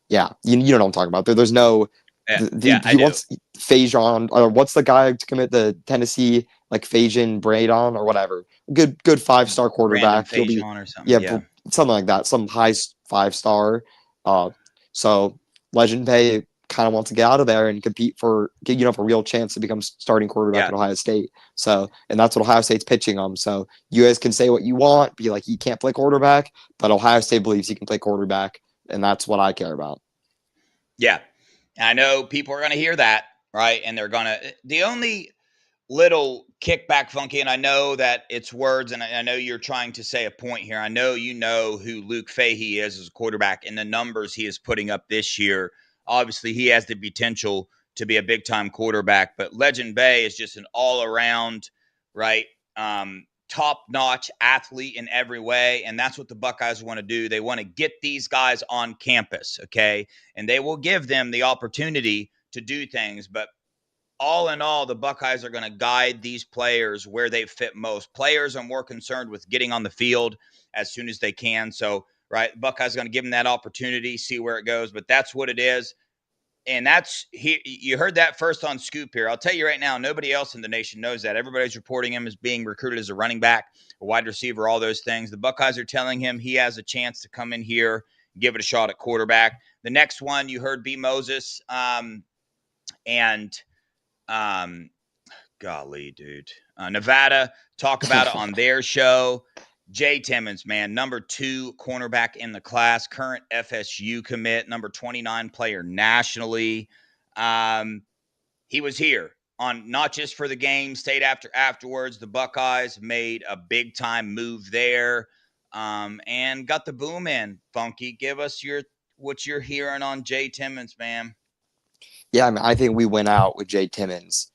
you know what I'm talking about. There's no, he wants Fajon, or what's the guy to commit the Tennessee, like Fajon Braydon or whatever. Good 5-star quarterback. Fajon or something. Something like that. Some high 5-star. So Legend Bay kind of wants to get out of there and compete for a real chance to become starting quarterback at Ohio State. So, and that's what Ohio State's pitching him. So you guys can say what you want, be like, he can't play quarterback, but Ohio State believes he can play quarterback, and that's what I care about. Yeah. I know people are going to hear that, right? And they're going to – the only little kickback, Funky, and I know that it's words, and I know you're trying to say a point here. I know you know who Luke Fahey is as a quarterback and the numbers he is putting up this year. Obviously, he has the potential to be a big-time quarterback, but Legend Bay is just an all-around, right, top-notch athlete in every way, and that's what the Buckeyes want to do. They want to get these guys on campus, okay? And they will give them the opportunity to do things, but all in all, the Buckeyes are going to guide these players where they fit most. Players are more concerned with getting on the field as soon as they can. So, right, the Buckeyes are going to give them that opportunity, see where it goes, but that's what it is. And you heard that first on Scoop here. I'll tell you right now, nobody else in the nation knows that. Everybody's reporting him as being recruited as a running back, a wide receiver, all those things. The Buckeyes are telling him he has a chance to come in here, give it a shot at quarterback. The next one, you heard B. Moses, golly, dude, Nevada talk about it on their show. Jay Timmons, man, number 2 cornerback in the class, current FSU commit, number 29 player nationally. He was here on not just for the game, stayed afterwards. The Buckeyes made a big time move there, and got the boom in. Funky, give us what you're hearing on Jay Timmons, man. Yeah, I mean, I think we went out with Jay Timmons.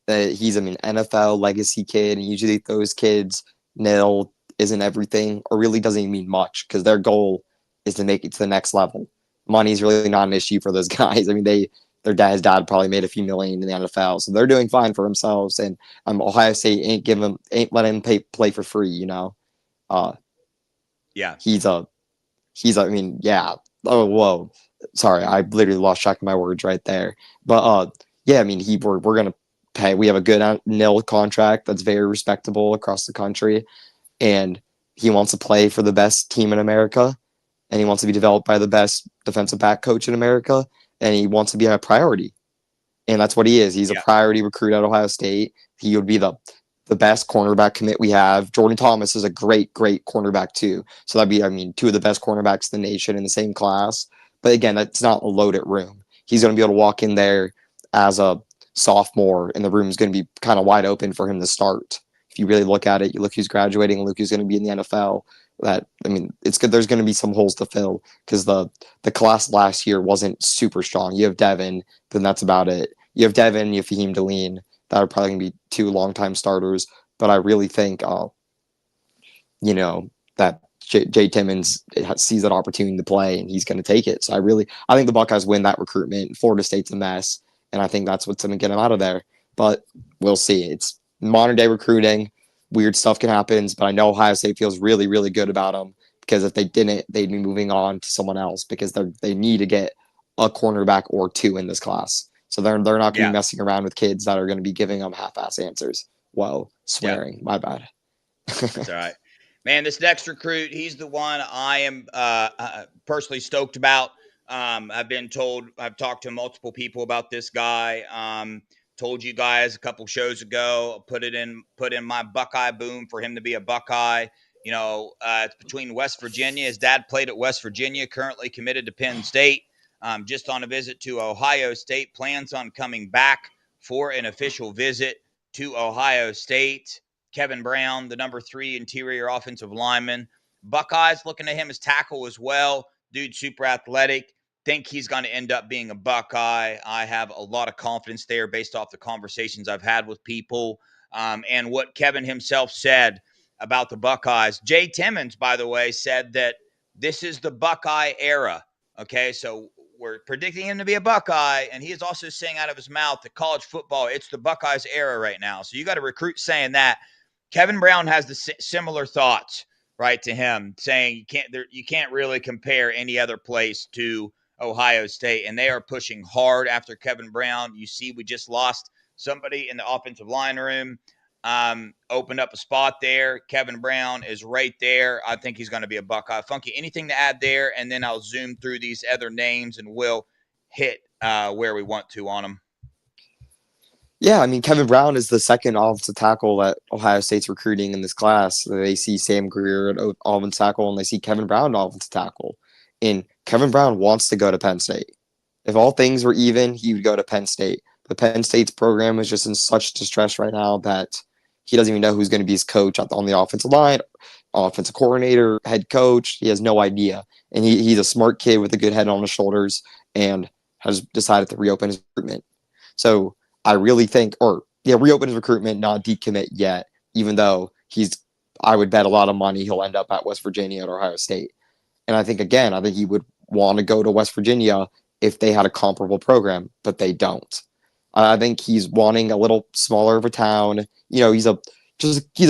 He's, I mean, NFL legacy kid, and usually those kids, nil isn't everything, or really doesn't even mean much, because their goal is to make it to the next level. Money is really not an issue for those guys. I mean, his dad probably made a few million in the NFL, so they're doing fine for themselves. And Ohio State ain't let him play for free. Uh, Yeah, he's a I mean, yeah. Oh, whoa. Sorry, I literally lost track of my words right there. But yeah, I mean, we're gonna pay. We have a good nil contract that's very respectable across the country, and he wants to play for the best team in America, and he wants to be developed by the best defensive back coach in America, and he wants to be a priority, and that's what he is. He's a yeah, priority recruit at Ohio State. He would be the best cornerback commit we have. Jordan Thomas is a great cornerback too. So that'd be, I mean, 2 of the best cornerbacks in the nation in the same class. But again, that's not a loaded room. He's going to be able to walk in there as a sophomore, and the room is going to be kind of wide open for him to start. If you really look at it, you look who's graduating, look who's going to be in the NFL. That, I mean, it's good. There's going to be some holes to fill because the class last year wasn't super strong. You have Devin, then that's about it. You have Devin, you have Fahim Deline. That are probably going to be 2 longtime starters. But I really think, that Jay Timmons sees that opportunity to play, and he's going to take it. So I think the Buckeyes win that recruitment. Florida State's a mess, and I think that's what's going to get him out of there. But we'll see. It's modern day recruiting. Weird stuff can happen, but I know Ohio State feels really, really good about him, because if they didn't, they'd be moving on to someone else, because they need to get a cornerback or 2 in this class. So they're not going to be yeah. messing around with kids that are going to be giving them half-ass answers. Whoa, Yeah, swearing. My bad. that's all right. Man, this next recruit, he's the one I am personally stoked about. I've talked to multiple people about this guy. Told you guys a couple shows ago, put in my Buckeye boom for him to be a Buckeye. It's between West Virginia. His dad played at West Virginia, currently committed to Penn State. Just on a visit to Ohio State, plans on coming back for an official visit to Ohio State. Kevin Brown, the number 3 interior offensive lineman. Buckeyes looking at him as tackle as well. Dude, super athletic. Think he's going to end up being a Buckeye. I have a lot of confidence there based off the conversations I've had with people, and what Kevin himself said about the Buckeyes. Jay Timmons, by the way, said that this is the Buckeye era. Okay, so we're predicting him to be a Buckeye, and he is also saying out of his mouth that college football, it's the Buckeyes era right now. So you got a recruit saying that. Kevin Brown has the similar thoughts, right, to him, saying you can't really compare any other place to Ohio State, and they are pushing hard after Kevin Brown. You see, we just lost somebody in the offensive line room. Opened up a spot there. Kevin Brown is right there. I think he's going to be a Buckeye. Funky, anything to add there? And then I'll zoom through these other names, and we'll hit where we want to on them. Yeah, I mean, Kevin Brown is the second offensive tackle that Ohio State's recruiting in this class. They see Sam Greer at offensive tackle, and they see Kevin Brown at offensive tackle. And Kevin Brown wants to go to Penn State. If all things were even, he would go to Penn State. But Penn State's program is just in such distress right now that he doesn't even know who's going to be his coach on the offensive line, offensive coordinator, head coach. He has no idea. And he's a smart kid with a good head on his shoulders, and has decided to reopen his recruitment. So I really think, reopen his recruitment, not decommit yet, even though I would bet a lot of money he'll end up at West Virginia or Ohio State. And I think he would want to go to West Virginia if they had a comparable program, but they don't. I think he's wanting a little smaller of a town. He's a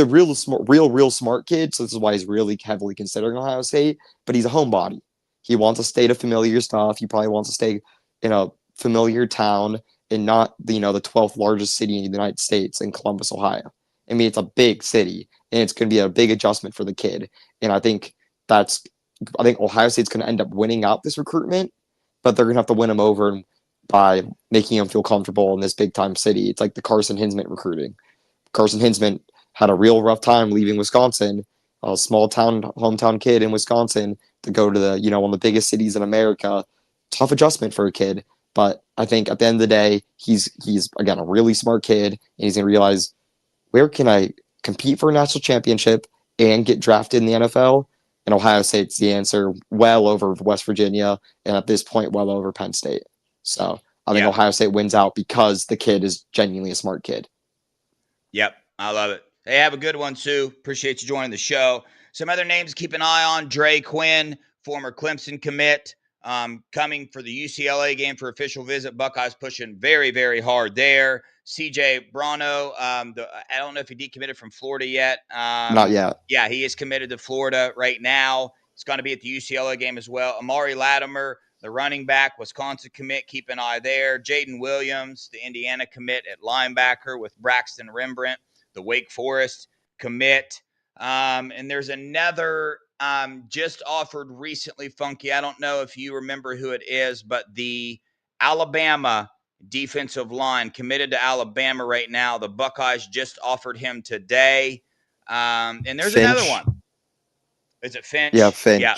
real smart kid. So this is why he's really heavily considering Ohio State, but he's a homebody. He wants to stay to familiar stuff. He probably wants to stay in a familiar town, and not the 12th largest city in the United States, in Columbus, Ohio. I mean, it's a big city, and it's going to be a big adjustment for the kid. And I think Ohio State's going to end up winning out this recruitment, but they're going to have to win him over by making him feel comfortable in this big time city. It's like the Carson Hinsman recruiting. Carson Hinsman had a real rough time leaving Wisconsin, a small town, hometown kid in Wisconsin to go to the, one of the biggest cities in America. Tough adjustment for a kid. But I think at the end of the day, he's again a really smart kid, and he's gonna realize, where can I compete for a national championship and get drafted in the NFL? And Ohio State's the answer, well over West Virginia, and at this point, well over Penn State. So I think Yeah. Ohio State wins out because the kid is genuinely a smart kid. Yep. I love it. Hey, have a good one, Sue. Appreciate you joining the show. Some other names to keep an eye on: Dre Quinn, former Clemson commit, coming for the UCLA game for official visit. Buckeyes pushing very, very hard there. CJ Brano, I don't know if he decommitted from Florida yet. Not yet. Yeah, he is committed to Florida right now. He's going to be at the UCLA game as well. Amari Latimer, the running back, Wisconsin commit. Keep an eye there. Jaden Williams, the Indiana commit at linebacker with Braxton Rembrandt, the Wake Forest commit. And there's another just offered recently, Funky. I don't know if you remember who it is, but the Alabama defensive line committed to Alabama right now. The Buckeyes just offered him today. And there's another Finch. one. Is it Finch? Yeah, Finch. Yeah.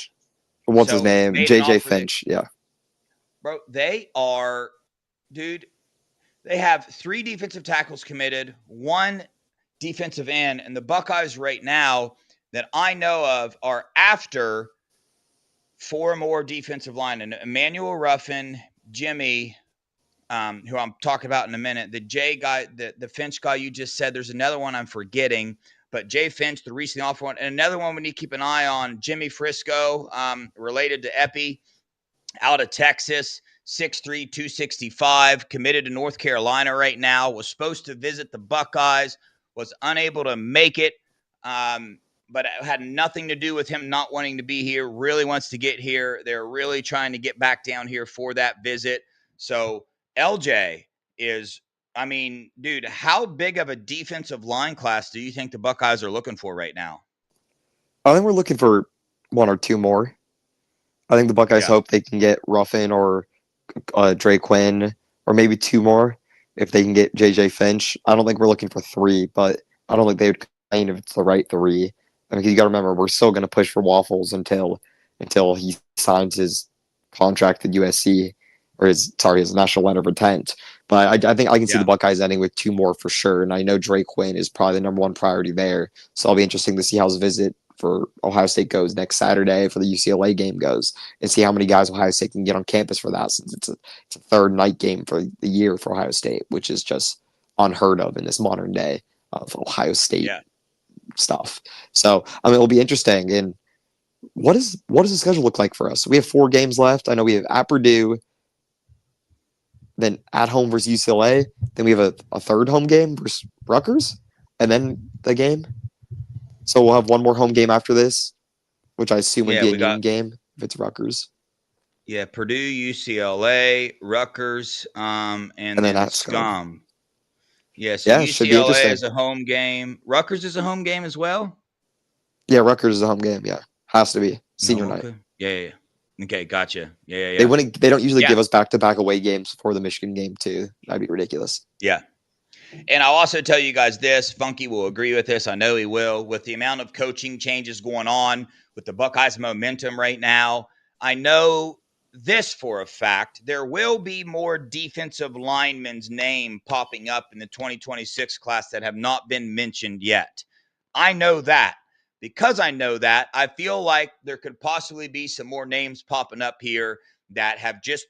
What's his So name? made an JJ offer Finch. Yeah. Bro, they are, dude, they have 3 defensive tackles committed, 1 defensive end, and the Buckeyes right now that I know of are after 4 more defensive linemen. Emmanuel Ruffin, Jimmy, who I'm talking about in a minute, the Jay guy, the Finch guy you just said. There's another one I'm forgetting, but Jay Finch, the recently offered one, and another one we need to keep an eye on, Jimmy Frisco, related to Epi, out of Texas, 6'3", 265, committed to North Carolina right now, was supposed to visit the Buckeyes, was unable to make it, but it had nothing to do with him not wanting to be here, really wants to get here. They're really trying to get back down here for that visit. So LJ is, I mean, dude, how big of a defensive line class do you think the Buckeyes are looking for right now? I think we're looking for 1 or 2 more. I think the Buckeyes Yeah. hope they can get Ruffin or Dre Quinn, or maybe 2 more if they can get JJ Finch. I don't think we're looking for 3, but I don't think they would complain if it's the right 3. I mean, you got to remember, we're still going to push for Waffles until he signs his contract at USC, or his national letter of intent. But I think I can see the Buckeyes ending with 2 more for sure, and I know Dre Quinn is probably the number 1 priority there. So it'll be interesting to see how his visit for Ohio State goes next Saturday, for the UCLA game goes, and see how many guys Ohio State can get on campus for that, since it's a 3rd night game for the year for Ohio State, which is just unheard of in this modern day of Ohio State stuff. So I mean, it'll be interesting. And what does the schedule look like for us? We have 4 games left. I know we have at Purdue, then at home versus UCLA, then we have a 3rd home game versus Rutgers, and then the game. So we'll have 1 more home game after this, which I assume would be a noon game if it's Rutgers. Yeah, Purdue, UCLA, Rutgers, and then at Scum. Yeah, so UCLA is a home game. Rutgers is a home game as well? Yeah, Rutgers is a home game, yeah. Has to be. Senior night. Yeah. Okay, gotcha. Yeah. They don't usually give us back-to-back away games before the Michigan game, too. That'd be ridiculous. Yeah. And I'll also tell you guys this, Funky will agree with this. I know he will. With the amount of coaching changes going on, with the Buckeyes' momentum right now, I know this for a fact. There will be more defensive linemen's name popping up in the 2026 class that have not been mentioned yet. I know that. Because I know that, I feel like there could possibly be some more names popping up here that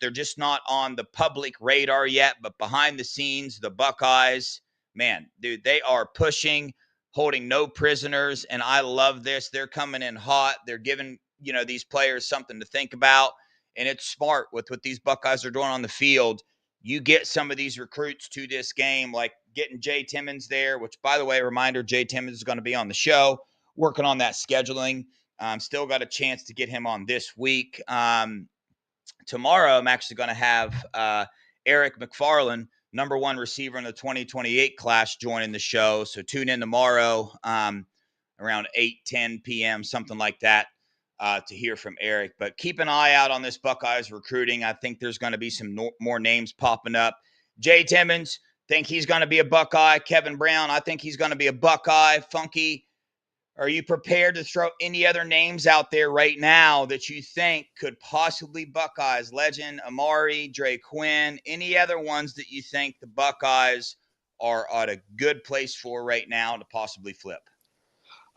they're just not on the public radar yet, but behind the scenes, the Buckeyes, man, dude, they are pushing, holding no prisoners, and I love this. They're coming in hot. They're giving, these players something to think about, and it's smart with what these Buckeyes are doing on the field. You get some of these recruits to this game, like getting Jay Timmons there, which, by the way, reminder, Jay Timmons is going to be on the show, working on that scheduling. Still got a chance to get him on this week. Tomorrow, I'm actually going to have Eric McFarland, number 1 receiver in the 2028 class, joining the show. So tune in tomorrow around 8-10 p.m., something like that, to hear from Eric. But keep an eye out on this Buckeyes recruiting. I think there's going to be some more names popping up. Jay Timmons, think he's going to be a Buckeye. Kevin Brown, I think he's going to be a Buckeye. Funky, Are you prepared to throw any other names out there right now that you think could possibly Buckeyes? Legend, Amari, Dre Quinn, any other ones that you think the Buckeyes are at a good place for right now to possibly flip?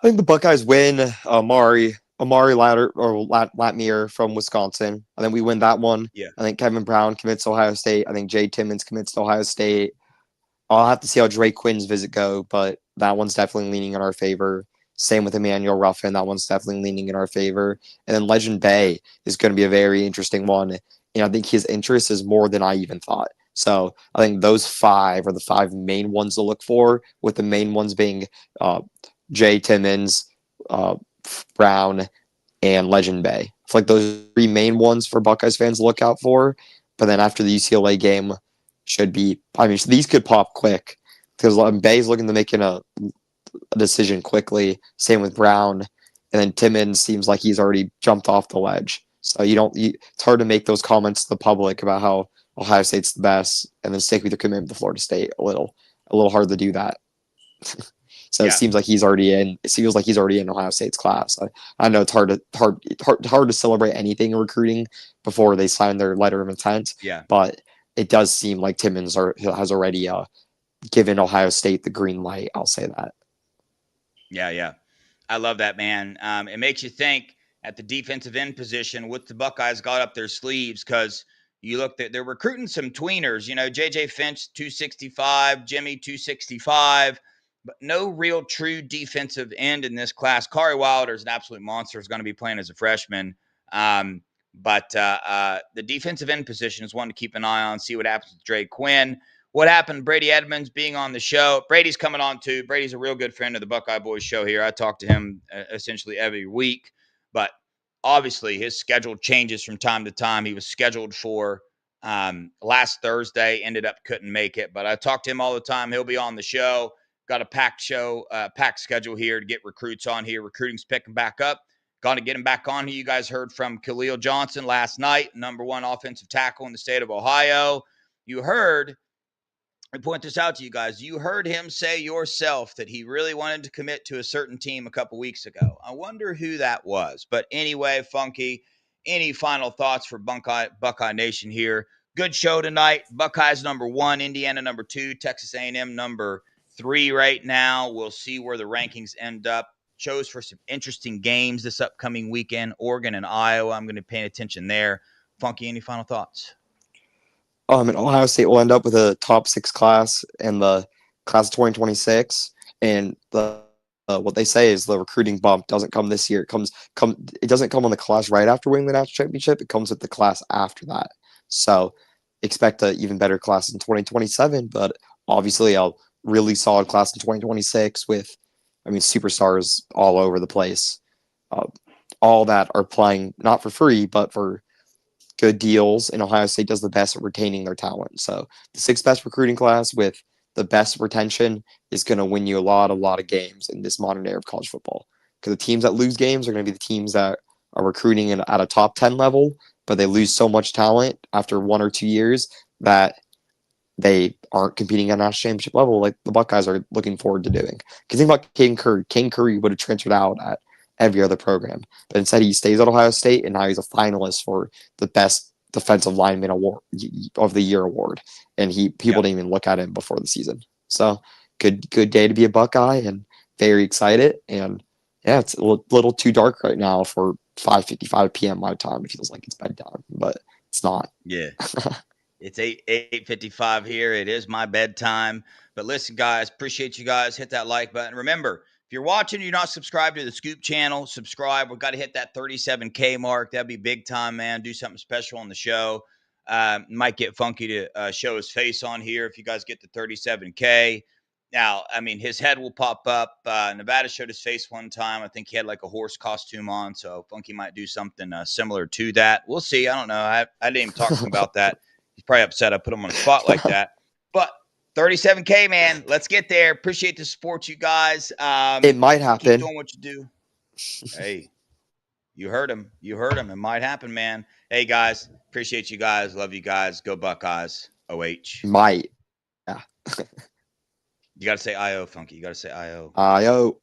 I think the Buckeyes win. Latmire from Wisconsin. I think we win that one. Yeah. I think Kevin Brown commits to Ohio State. I think Jay Timmons commits to Ohio State. I'll have to see how Dre Quinn's visit go, but that one's definitely leaning in our favor. Same with Emmanuel Ruffin. That one's definitely leaning in our favor. And then Legend Bay is going to be a very interesting one. And I think his interest is more than I even thought. So I think those five are the five main ones to look for, with the main ones being Jay Timmons, uh, Brown, and Legend Bay. I feel like those three main ones for Buckeyes fans to look out for. But then after the UCLA game, should be. I mean, these could pop quick because Bay's looking to making a decision quickly. Same with Brown, and then Timmons seems like he's already jumped off the ledge. So it's hard to make those comments to the public about how Ohio State's the best, and then stick with your commitment to Florida State. A little hard to do that. So yeah. It seems like he's already in. It feels like he's already in Ohio State's class. I know it's hard to celebrate anything in recruiting before they sign their letter of intent. Yeah, but it does seem like Timmons has already given Ohio State the green light. I'll say that. Yeah. I love that, man. It makes you think at the defensive end position what the Buckeyes got up their sleeves, because you look at, they're recruiting some tweeners. J.J. Finch, 265, Jimmy, 265, but no real true defensive end in this class. Kari Wilder is an absolute monster. Is going to be playing as a freshman. But the defensive end position is one to keep an eye on, see what happens with Dre Quinn. What happened, Brady Edmonds being on the show. Brady's coming on too. Brady's a real good friend of the Buckeye Boys show here. I talk to him essentially every week. But obviously his schedule changes from time to time. He was scheduled for last Thursday, ended up couldn't make it. But I talk to him all the time. He'll be on the show. Got a packed schedule here to get recruits on here. Recruiting's picking back up. Going to get him back on here. You guys heard from Khalil Johnson last night, #1 offensive tackle in the state of Ohio. You heard, I point this out to you guys, you heard him say yourself that he really wanted to commit to a certain team a couple weeks ago. I wonder who that was. But anyway, Funky, any final thoughts for Buckeye Nation here? Good show tonight. Buckeyes #1, Indiana #2, Texas A&M #3 right now. We'll see where the rankings end up. Shows for some interesting games this upcoming weekend, Oregon and Iowa. I'm going to pay attention there. Funky, any final thoughts? And Ohio State will end up with a top 6 class in the class of 2026. And what they say is the recruiting bump doesn't come this year. It doesn't come on the class right after winning the national championship. It comes with the class after that. So expect an even better class in 2027, but obviously a really solid class in 2026 with, superstars all over the place. All that are playing not for free, but for good deals, and Ohio State does the best at retaining their talent. So the 6th best recruiting class with the best retention is going to win you a lot of games in this modern era of college football. Because the teams that lose games are going to be the teams that are recruiting at a top 10 level, but they lose so much talent after 1 or 2 years that they aren't competing at a national championship level like the Buckeyes are looking forward to doing. Because think about Caden Curry. Caden Curry would have transferred out at every other program, but instead he stays at Ohio State, and now he's a finalist for the best defensive lineman award of the year award, and people didn't even look at him before the season. So good day to be a Buckeye, and very excited. And yeah, it's a little too dark right now for 5:55 p.m. my time. It feels like it's bedtime, but it's not. Yeah. It's 8:55 here. It is my bedtime. But listen, guys, appreciate you guys. Hit that like button. Remember, if you're watching, you're not subscribed to the Scoop channel, subscribe. We've got to hit that 37K mark. That'd be big time, man. Do something special on the show. Might get Funky to show his face on here if you guys get to 37K. Now, his head will pop up. Nevada showed his face one time. I think he had like a horse costume on, so Funky might do something similar to that. We'll see. I don't know. I didn't even talk to him about that. He's probably upset I put him on a spot like that. But 37K, man. Let's get there. Appreciate the support, you guys. It might happen. Keep doing what you do. Hey, you heard him. It might happen, man. Hey, guys. Appreciate you guys. Love you guys. Go Buckeyes. OH. Might. Yeah. You got to say IO, Funky. You got to say IO. IO.